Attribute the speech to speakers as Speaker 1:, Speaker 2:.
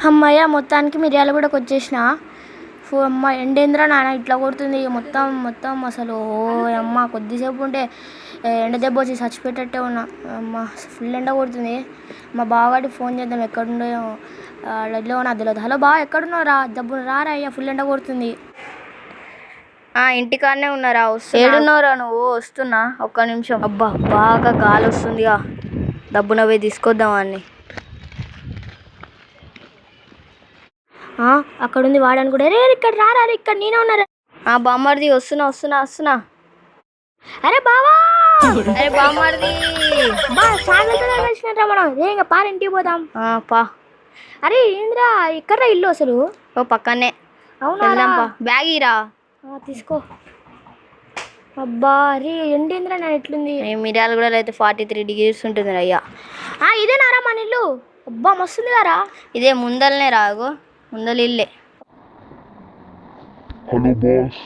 Speaker 1: అమ్మయ్య మొత్తానికి మిర్యాల కూడా వచ్చేసిన. అమ్మ ఎండేంద్రా నాన్న ఇట్లా కొడుతుంది మొత్తం మొత్తం అసలు. ఓ అమ్మ కొద్దిసేపు ఉంటే ఎండ దెబ్బ వచ్చి చచ్చిపెట్టేట్టే ఉన్నా. అమ్మ ఫుల్ ఎండ కొడుతుంది. మా బావగాడికి ఫోన్ చేద్దాం ఎక్కడుండో అడ్లో ఉన్నా తెలియదు. హలో బావ ఎక్కడున్నావు రా, దబ్బున రారా అయ్యా, ఫుల్ ఎండ కొడుతుంది.
Speaker 2: ఇంటికాడనే ఉన్నారా?
Speaker 1: ఏడున్నావురా నువ్వు? వస్తున్నా ఒక్క నిమిషం. అబ్బా బాగా గాలి వస్తుందిగా, దబ్బున పోయి తీసుకొద్దాం అన్ని. అక్కడ ఉంది వాడని కూడా. రే ఇక్కడ రారా, ఇక్కడ నేనే ఉన్నారా.
Speaker 2: బామ్మర్ది వస్తున్నా వస్తున్నా వస్తున్నా.
Speaker 1: అరే బావా,
Speaker 2: అరే బామ్మర్ది
Speaker 1: బా చాలా కలిసినట్రా మనం. రే ఇంకా పార ఇంటికి పోదాం.
Speaker 2: పా.
Speaker 1: అరే ఏంద్రా ఎక్కడ్రా ఇల్లు అసలు?
Speaker 2: పక్కనే.
Speaker 1: అవునా,
Speaker 2: బ్యాగ్ ఇరా.
Speaker 1: తీసుకో. అబ్బా రే ఎండేంద్రా నా ఎట్లుంది.
Speaker 2: మిర్యాల కూడా అయితే 43 degrees ఉంటుంది అయ్యా.
Speaker 1: ఇదేనారా మన ఇల్లు? అబ్బా మస్తుంది కారా.
Speaker 2: ఇదే ముందలనే రాగు, ముందల ఇల్లే.
Speaker 3: Hello boss.